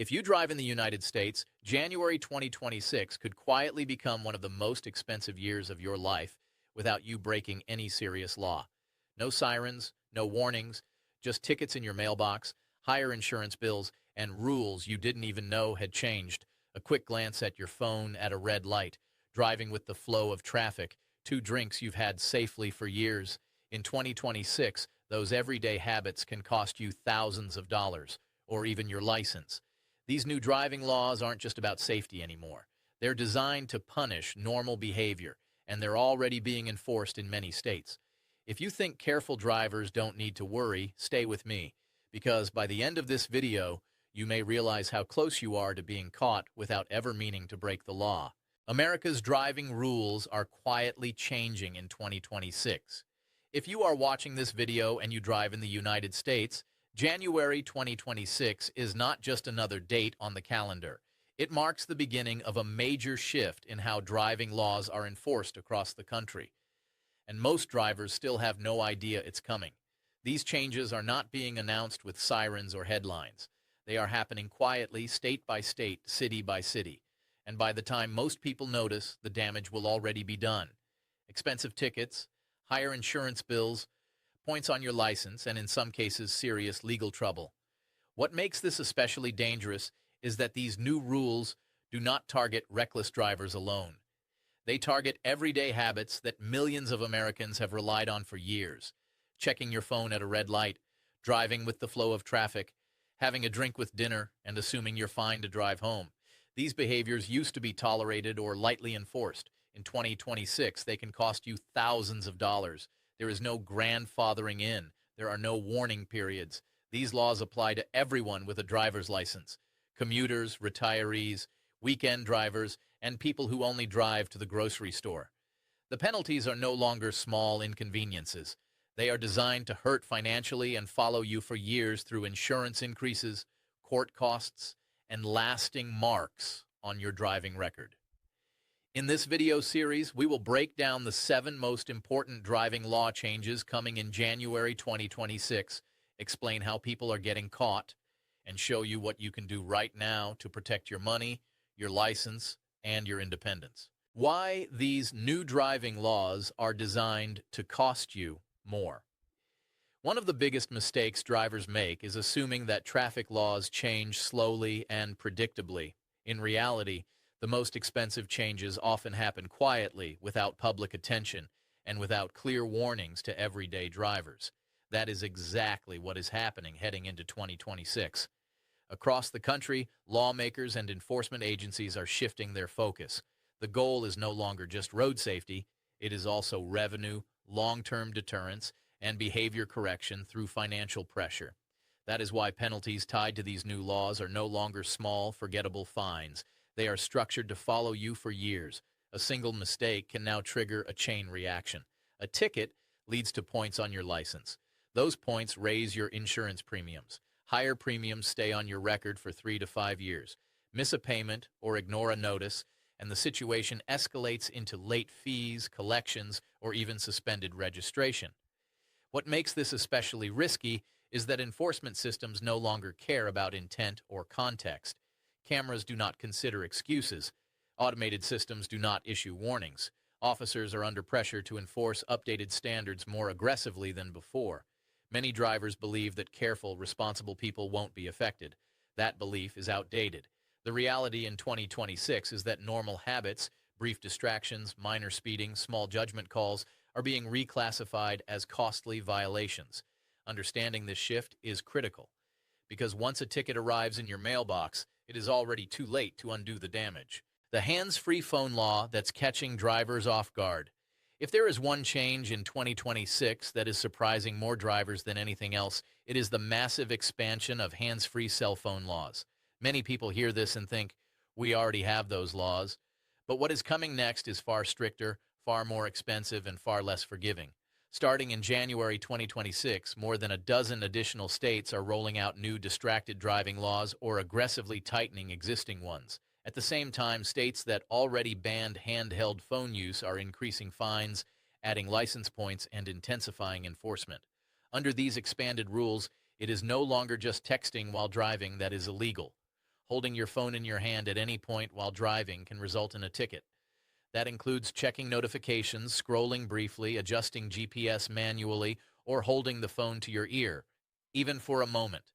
If you drive in the United States, January 2026 could quietly become one of the most expensive years of your life without you breaking any serious law. No sirens, no warnings, just tickets in your mailbox, higher insurance bills, and rules you didn't even know had changed. A quick glance at your phone at a red light, driving with the flow of traffic, two drinks you've had safely for years. In 2026, those everyday habits can cost you thousands of dollars, or even your license. These new driving laws aren't just about safety anymore. They're designed to punish normal behavior, and they're already being enforced in many states. If you think careful drivers don't need to worry, stay with me, because by the end of this video, you may realize how close you are to being caught without ever meaning to break the law. America's driving rules are quietly changing in 2026. If you are watching this video and you drive in the United States, January 2026 is not just another date on the calendar. It marks the beginning of a major shift in how driving laws are enforced across the country. And most drivers still have no idea it's coming. These changes are not being announced with sirens or headlines. They are happening quietly, state by state, city by city. And by the time most people notice, the damage will already be done. Expensive tickets, higher insurance bills, points on your license, and in some cases, serious legal trouble. What makes this especially dangerous is that these new rules do not target reckless drivers alone. They target everyday habits that millions of Americans have relied on for years. Checking your phone at a red light, driving with the flow of traffic, having a drink with dinner, and assuming you're fine to drive home. These behaviors used to be tolerated or lightly enforced. In 2026, they can cost you thousands of dollars. There is no grandfathering in. There are no warning periods. These laws apply to everyone with a driver's license: commuters, retirees, weekend drivers, and people who only drive to the grocery store. The penalties are no longer small inconveniences. They are designed to hurt financially and follow you for years through insurance increases, court costs, and lasting marks on your driving record. In this video series, we will break down the 7 most important driving law changes coming in January 2026, explain how people are getting caught, and show you what you can do right now to protect your money, your license, and your independence. Why these new driving laws are designed to cost you more. One of the biggest mistakes drivers make is assuming that traffic laws change slowly and predictably. In reality, the most expensive changes often happen quietly, without public attention, and without clear warnings to everyday drivers. That is exactly what is happening heading into 2026. Across the country, lawmakers and enforcement agencies are shifting their focus. The goal is no longer just road safety, it is also revenue, long-term deterrence, and behavior correction through financial pressure. That is why penalties tied to these new laws are no longer small, forgettable fines. They are structured to follow you for years. A single mistake can now trigger a chain reaction. A ticket leads to points on your license. Those points raise your insurance premiums. Higher premiums stay on your record for 3 to 5 years. Miss a payment or ignore a notice, and the situation escalates into late fees, collections, or even suspended registration. What makes this especially risky is that enforcement systems no longer care about intent or context. Cameras do not consider excuses. Automated systems do not issue warnings. Officers are under pressure to enforce updated standards more aggressively than before. Many drivers believe that careful, responsible people won't be affected. That belief is outdated. The reality in 2026 is that normal habits, brief distractions, minor speeding, small judgment calls, are being reclassified as costly violations. Understanding this shift is critical, because once a ticket arrives in your mailbox, it is already too late to undo the damage. The hands-free phone law that's catching drivers off guard. If there is one change in 2026 that is surprising more drivers than anything else, it is the massive expansion of hands-free cell phone laws. Many people hear this and think, we already have those laws. But what is coming next is far stricter, far more expensive, and far less forgiving. Starting in January 2026, more than a dozen additional states are rolling out new distracted driving laws or aggressively tightening existing ones. At the same time, states that already banned handheld phone use are increasing fines, adding license points, and intensifying enforcement. Under these expanded rules, it is no longer just texting while driving that is illegal. Holding your phone in your hand at any point while driving can result in a ticket. That includes checking notifications, scrolling briefly, adjusting GPS manually, or holding the phone to your ear, even for a moment.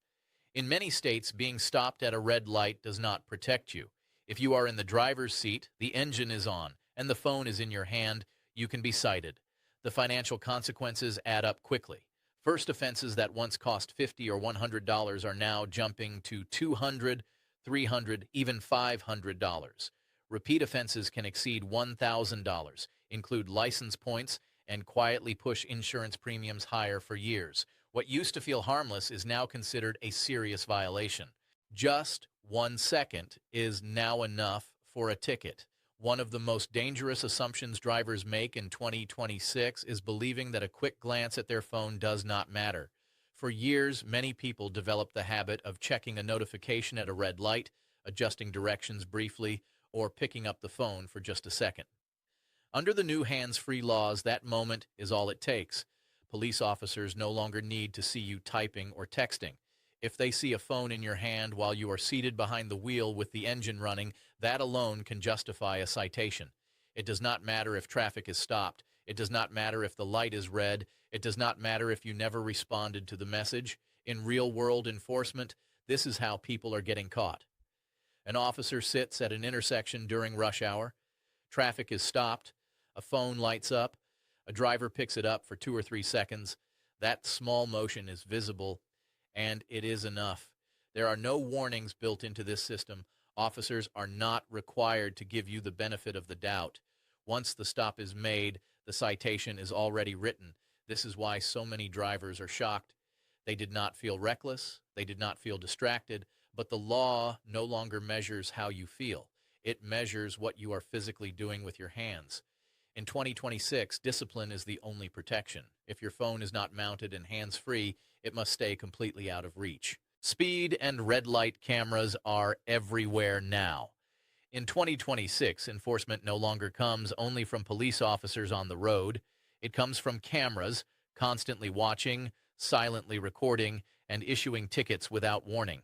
In many states, being stopped at a red light does not protect you. If you are in the driver's seat, the engine is on, and the phone is in your hand, you can be cited. The financial consequences add up quickly. First offenses that once cost $50 or $100 are now jumping to $200, $300, even $500. Repeat offenses can exceed $1,000, include license points, and quietly push insurance premiums higher for years. What used to feel harmless is now considered a serious violation. Just 1 second is now enough for a ticket. One of the most dangerous assumptions drivers make in 2026 is believing that a quick glance at their phone does not matter. For years, many people developed the habit of checking a notification at a red light, adjusting directions briefly, or picking up the phone for just a second. Under the new hands-free laws, that moment is all it takes. Police officers no longer need to see you typing or texting. If they see a phone in your hand while you are seated behind the wheel with the engine running, that alone can justify a citation. It does not matter if traffic is stopped. It does not matter if the light is red. It does not matter if you never responded to the message. In real-world enforcement, this is how people are getting caught. An officer sits at an intersection during rush hour. Traffic is stopped. A phone lights up. A driver picks it up for 2 or 3 seconds. That small motion is visible, and it is enough. There are no warnings built into this system. Officers are not required to give you the benefit of the doubt. Once the stop is made, the citation is already written. This is why so many drivers are shocked. They did not feel reckless. They did not feel distracted. But the law no longer measures how you feel. It measures what you are physically doing with your hands. In 2026, discipline is the only protection. If your phone is not mounted and hands-free, it must stay completely out of reach. Speed and red light cameras are everywhere now. In 2026, enforcement no longer comes only from police officers on the road. It comes from cameras, constantly watching, silently recording, and issuing tickets without warning.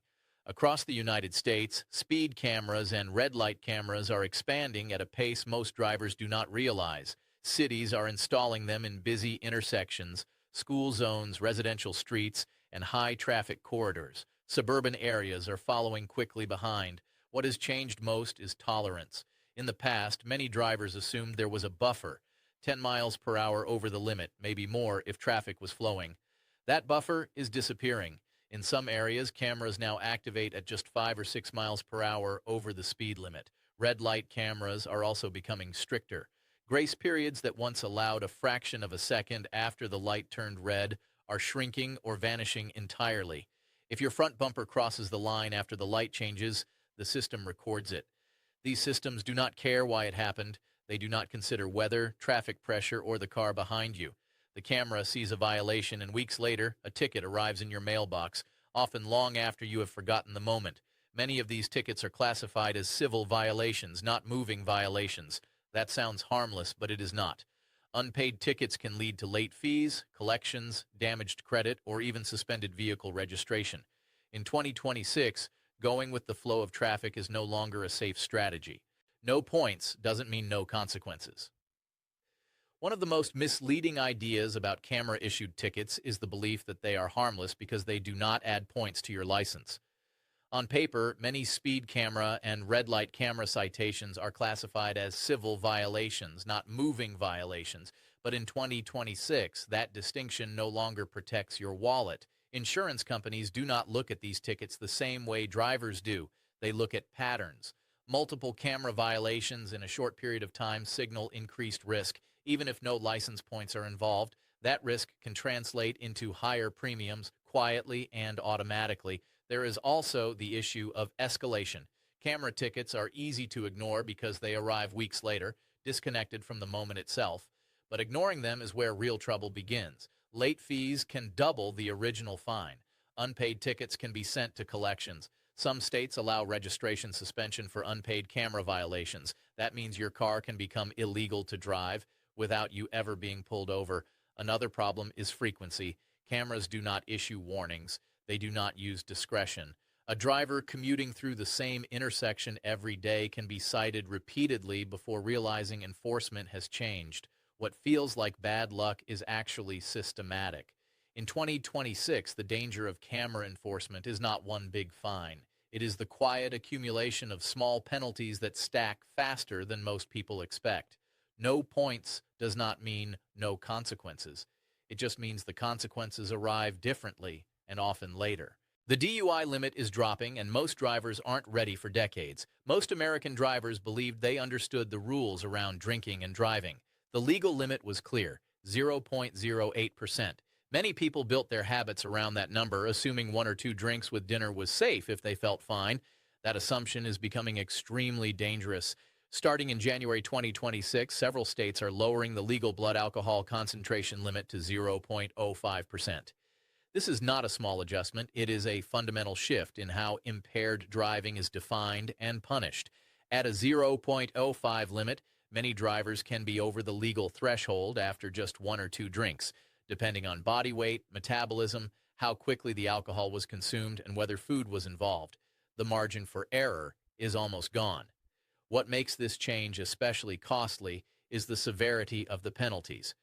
Across the United States, speed cameras and red light cameras are expanding at a pace most drivers do not realize. Cities are installing them in busy intersections, school zones, residential streets, and high-traffic corridors. Suburban areas are following quickly behind. What has changed most is tolerance. In the past, many drivers assumed there was a buffer, 10 miles per hour over the limit, maybe more if traffic was flowing. That buffer is disappearing. In some areas, cameras now activate at just 5 or 6 miles per hour over the speed limit. Red light cameras are also becoming stricter. Grace periods that once allowed a fraction of a second after the light turned red are shrinking or vanishing entirely. If your front bumper crosses the line after the light changes, the system records it. These systems do not care why it happened. They do not consider weather, traffic pressure, or the car behind you. The camera sees a violation, and weeks later, a ticket arrives in your mailbox, often long after you have forgotten the moment. Many of these tickets are classified as civil violations, not moving violations. That sounds harmless, but it is not. Unpaid tickets can lead to late fees, collections, damaged credit, or even suspended vehicle registration. In 2026, going with the flow of traffic is no longer a safe strategy. No points doesn't mean no consequences. One of the most misleading ideas about camera-issued tickets is the belief that they are harmless because they do not add points to your license. On paper, many speed camera and red light camera citations are classified as civil violations, not moving violations. But in 2026, that distinction no longer protects your wallet. Insurance companies do not look at these tickets the same way drivers do. They look at patterns. Multiple camera violations in a short period of time signal increased risk. Even if no license points are involved, that risk can translate into higher premiums quietly and automatically. There is also the issue of escalation. Camera tickets are easy to ignore because they arrive weeks later, disconnected from the moment itself. But ignoring them is where real trouble begins. Late fees can double the original fine. Unpaid tickets can be sent to collections. Some states allow registration suspension for unpaid camera violations. That means your car can become illegal to drive without you ever being pulled over. Another problem is frequency. Cameras do not issue warnings. They do not use discretion. A driver commuting through the same intersection every day can be cited repeatedly before realizing enforcement has changed. What feels like bad luck is actually systematic. In 2026, the danger of camera enforcement is not one big fine. It is the quiet accumulation of small penalties that stack faster than most people expect. No points does not mean no consequences. It just means the consequences arrive differently and often later. The DUI limit is dropping, and most drivers aren't ready for decades. Most American drivers believed they understood the rules around drinking and driving. The legal limit was clear, 0.08%. Many people built their habits around that number, assuming one or two drinks with dinner was safe if they felt fine. That assumption is becoming extremely dangerous. Starting in January 2026, several states are lowering the legal blood alcohol concentration limit to 0.05%. This is not a small adjustment. It is a fundamental shift in how impaired driving is defined and punished. At a 0.05 limit, many drivers can be over the legal threshold after just one or two drinks, depending on body weight, metabolism, how quickly the alcohol was consumed, and whether food was involved. The margin for error is almost gone. What makes this change especially costly is the severity of the penalties.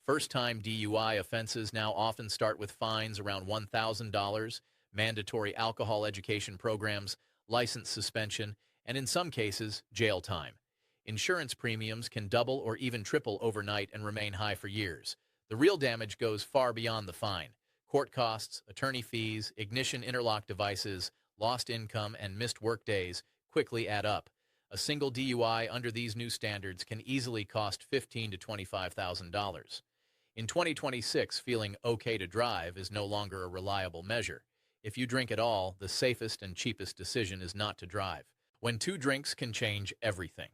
First-time DUI offenses now often start with fines around $1,000, mandatory alcohol education programs, license suspension, and in some cases, jail time. Insurance premiums can double or even triple overnight and remain high for years. The real damage goes far beyond the fine. Court costs, attorney fees, ignition interlock devices, lost income, and missed work days quickly add up. A single DUI under these new standards can easily cost $15,000 to $25,000. In 2026, feeling okay to drive is no longer a reliable measure. If you drink at all, the safest and cheapest decision is not to drive, when two drinks can change everything.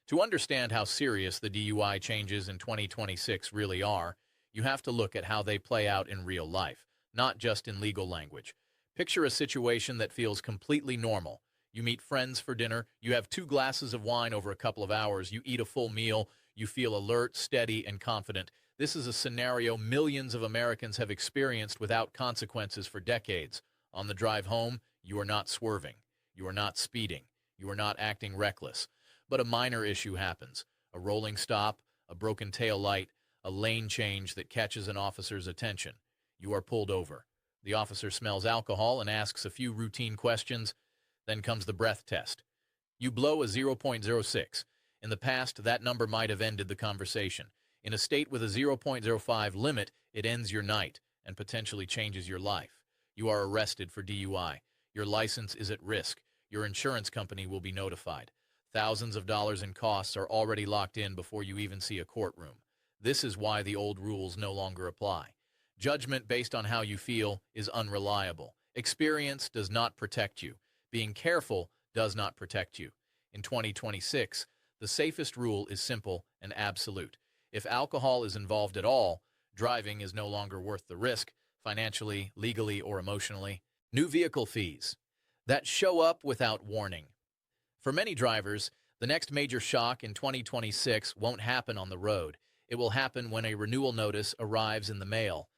To understand how serious the DUI changes in 2026 really are, you have to look at how they play out in real life, not just in legal language. Picture a situation that feels completely normal. You meet friends for dinner, you have 2 glasses of wine over a couple of hours, you eat a full meal, you feel alert, steady, and confident. This is a scenario millions of Americans have experienced without consequences for decades. On the drive home, you are not swerving. You are not speeding. You are not acting reckless. But a minor issue happens. A rolling stop, a broken tail light, a lane change that catches an officer's attention. You are pulled over. The officer smells alcohol and asks a few routine questions. Then comes the breath test. You blow a 0.06. In the past, that number might have ended the conversation. In a state with a 0.05 limit, it ends your night and potentially changes your life. You are arrested for DUI. Your license is at risk. Your insurance company will be notified. Thousands of dollars in costs are already locked in before you even see a courtroom. This is why the old rules no longer apply. Judgment based on how you feel is unreliable. Experience does not protect you. Being careful does not protect you. In 2026, the safest rule is simple and absolute. If alcohol is involved at all, driving is no longer worth the risk, financially, legally, or emotionally. New vehicle fees that show up without warning. For many drivers, the next major shock in 2026 won't happen on the road. It will happen when a renewal notice arrives in the mail.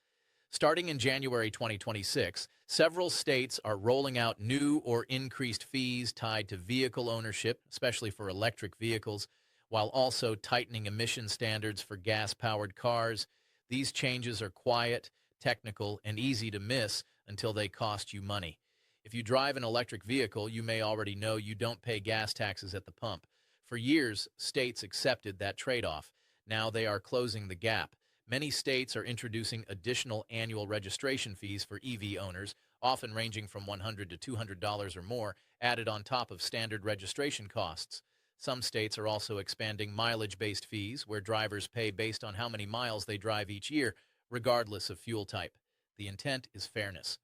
Starting in January 2026, several states are rolling out new or increased fees tied to vehicle ownership, especially for electric vehicles, while also tightening emission standards for gas-powered cars. These changes are quiet, technical, and easy to miss until they cost you money. If you drive an electric vehicle, you may already know you don't pay gas taxes at the pump. For years, states accepted that trade-off. Now they are closing the gap. Many states are introducing additional annual registration fees for EV owners, often ranging from $100 to $200 or more, added on top of standard registration costs. Some states are also expanding mileage-based fees, where drivers pay based on how many miles they drive each year, regardless of fuel type. The intent is fairness.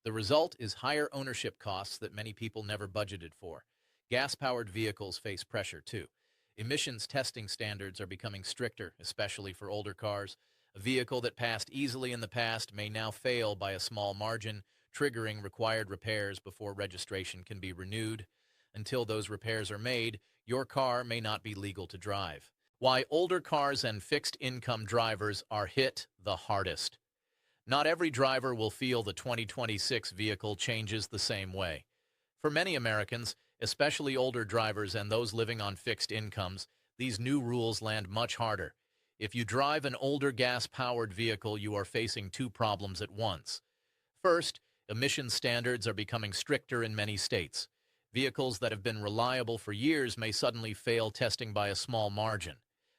The result is higher ownership costs that many people never budgeted for. Gas-powered vehicles face pressure, too. Emissions testing standards are becoming stricter, especially for older cars. A vehicle that passed easily in the past may now fail by a small margin, triggering required repairs before registration can be renewed. Until those repairs are made, your car may not be legal to drive. Why older cars and fixed-income drivers are hit the hardest. Not every driver will feel the 2026 vehicle changes the same way. For many Americans, especially older drivers and those living on fixed incomes, these new rules land much harder. If you drive an older gas-powered vehicle, you are facing two problems at once. First, emission standards are becoming stricter in many states. Vehicles that have been reliable for years may suddenly fail testing by a small margin.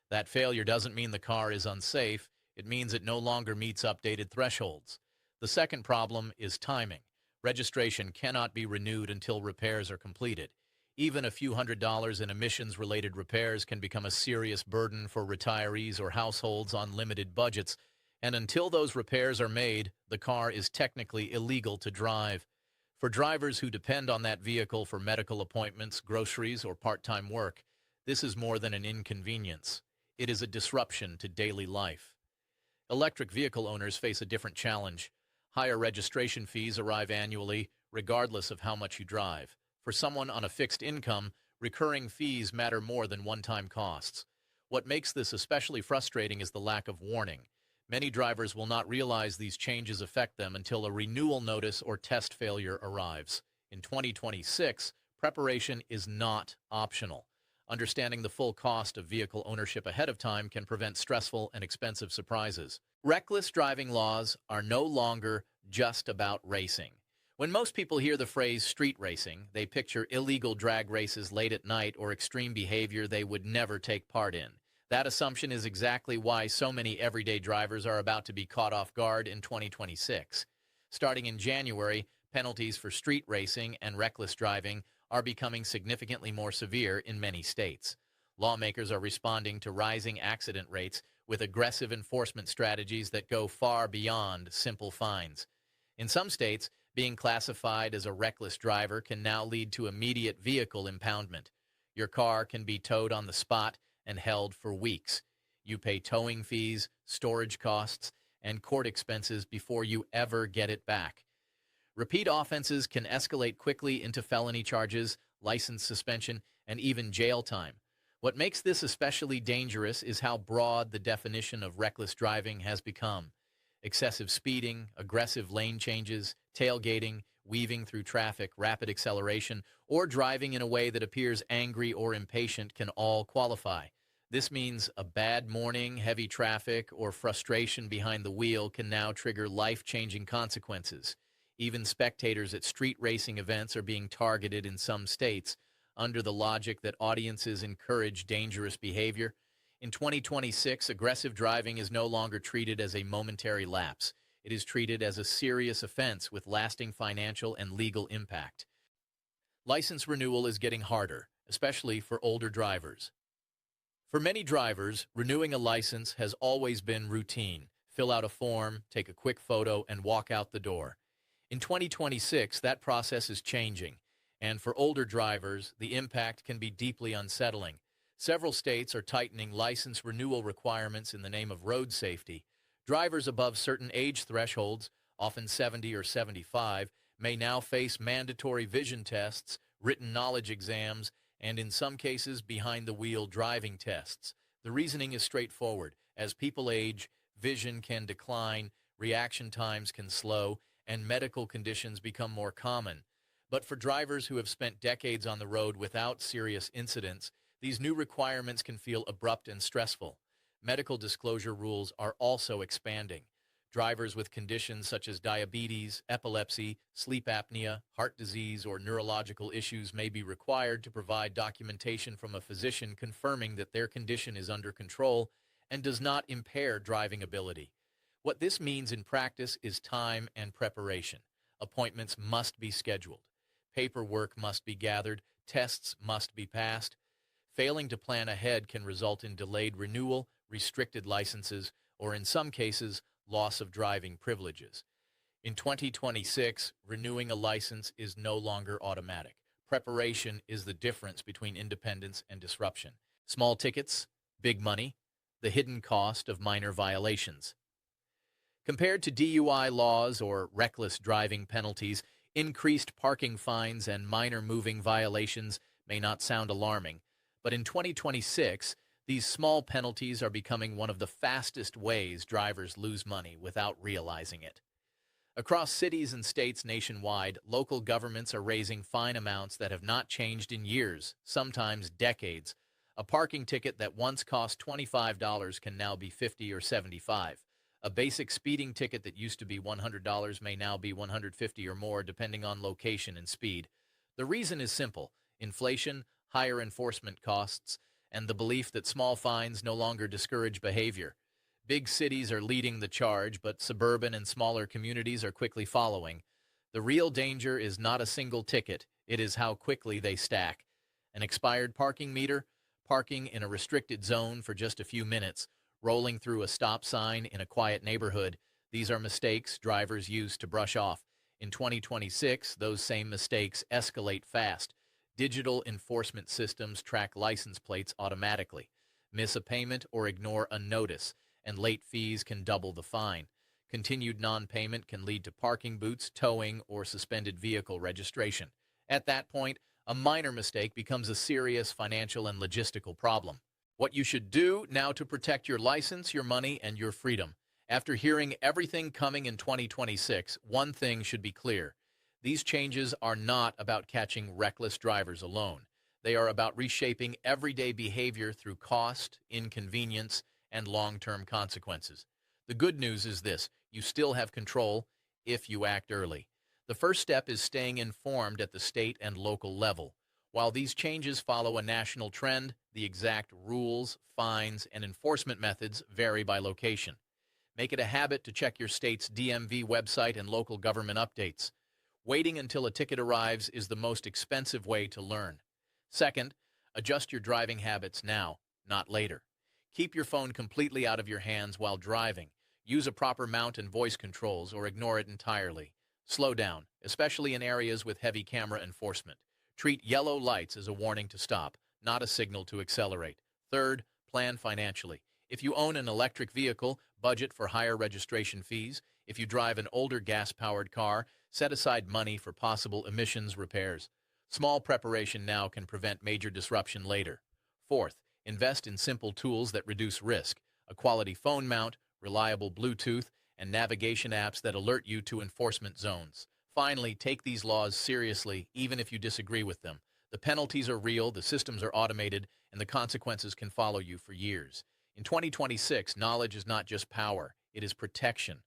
That failure doesn't mean the car is unsafe, it means it no longer meets updated thresholds. The second problem is timing. Registration cannot be renewed until repairs are completed. Even a few $100s in emissions-related repairs can become a serious burden for retirees or households on limited budgets, and until those repairs are made, the car is technically illegal to drive. For drivers who depend on that vehicle for medical appointments, groceries, or part-time work, this is more than an inconvenience. It is a disruption to daily life. Electric vehicle owners face a different challenge. Higher registration fees arrive annually, regardless of how much you drive. For someone on a fixed income, recurring fees matter more than one-time costs. What makes this especially frustrating is the lack of warning. Many drivers will not realize these changes affect them until a renewal notice or test failure arrives. In 2026, preparation is not optional. Understanding the full cost of vehicle ownership ahead of time can prevent stressful and expensive surprises. Reckless driving laws are no longer just about racing. When most people hear the phrase street racing, they picture illegal drag races late at night or extreme behavior they would never take part in. That assumption is exactly why so many everyday drivers are about to be caught off guard in 2026. Starting in January, penalties for street racing and reckless driving are becoming significantly more severe in many states. Lawmakers are responding to rising accident rates with aggressive enforcement strategies that go far beyond simple fines. In some states, being classified as a reckless driver can now lead to immediate vehicle impoundment. Your car can be towed on the spot and held for weeks. You pay towing fees, storage costs, and court expenses before you ever get it back. Repeat offenses can escalate quickly into felony charges, license suspension, and even jail time. What makes this especially dangerous is how broad the definition of reckless driving has become. Excessive speeding, aggressive lane changes, tailgating, weaving through traffic, rapid acceleration, or driving in a way that appears angry or impatient can all qualify. This means a bad morning, heavy traffic, or frustration behind the wheel can now trigger life-changing consequences. Even spectators at street racing events are being targeted in some states, under the logic that audiences encourage dangerous behavior. In 2026, aggressive driving is no longer treated as a momentary lapse. It is treated as a serious offense with lasting financial and legal impact. License renewal is getting harder, especially for older drivers. For many drivers, renewing a license has always been routine. Fill out a form, take a quick photo, and walk out the door. In 2026, that process is changing, and for older drivers, the impact can be deeply unsettling. Several states are tightening license renewal requirements in the name of road safety. Drivers above certain age thresholds, often 70 or 75, may now face mandatory vision tests, written knowledge exams, and in some cases, behind-the-wheel driving tests. The reasoning is straightforward. As people age, vision can decline, reaction times can slow, and medical conditions become more common. But for drivers who have spent decades on the road without serious incidents, these new requirements can feel abrupt and stressful. Medical disclosure rules are also expanding. Drivers with conditions such as diabetes, epilepsy, sleep apnea, heart disease, or neurological issues may be required to provide documentation from a physician confirming that their condition is under control and does not impair driving ability. What this means in practice is time and preparation. Appointments must be scheduled. Paperwork must be gathered. Tests must be passed. Failing to plan ahead can result in delayed renewal, restricted licenses, or in some cases, loss of driving privileges. In 2026, renewing a license is no longer automatic. Preparation is the difference between independence and disruption. Small tickets, big money, the hidden cost of minor violations. Compared to DUI laws or reckless driving penalties, increased parking fines and minor moving violations may not sound alarming, but in 2026, These small penalties are becoming one of the fastest ways drivers lose money without realizing it. Across cities and states nationwide, local governments are raising fine amounts that have not changed in years, sometimes decades. A parking ticket that once cost $25 can now be $50 or $75. A basic speeding ticket that used to be $100 may now be $150 or more, depending on location and speed. The reason is simple: inflation, higher enforcement costs, and the belief that small fines no longer discourage behavior. Big cities are leading the charge, but suburban and smaller communities are quickly following. The real danger is not a single ticket, it is how quickly they stack. An expired parking meter, parking in a restricted zone for just a few minutes, rolling through a stop sign in a quiet neighborhood. These are mistakes drivers use to brush off. In 2026, those same mistakes escalate fast. Digital enforcement systems track license plates automatically. Miss a payment or ignore a notice, and late fees can double the fine. Continued non-payment can lead to parking boots, towing, or suspended vehicle registration. At that point, a minor mistake becomes a serious financial and logistical problem. What you should do now to protect your license, your money, and your freedom. After hearing everything coming in 2026, one thing should be clear. These changes are not about catching reckless drivers alone. They are about reshaping everyday behavior through cost, inconvenience, and long-term consequences. The good news is this: you still have control if you act early. The first step is staying informed at the state and local level. While these changes follow a national trend, the exact rules, fines, and enforcement methods vary by location. Make it a habit to check your state's DMV website and local government updates. Waiting until a ticket arrives is the most expensive way to learn. Second, adjust your driving habits now, not later. Keep your phone completely out of your hands while driving. Use a proper mount and voice controls, or ignore it entirely. Slow down, especially in areas with heavy camera enforcement. Treat yellow lights as a warning to stop, not a signal to accelerate. Third, plan financially. If you own an electric vehicle, budget for higher registration fees. If you drive an older gas-powered car, set aside money for possible emissions repairs. Small preparation now can prevent major disruption later. Fourth, invest in simple tools that reduce risk: a quality phone mount, reliable Bluetooth, and navigation apps that alert you to enforcement zones. Finally, take these laws seriously, even if you disagree with them. The penalties are real, the systems are automated, and the consequences can follow you for years. In 2026, knowledge is not just power, it is protection.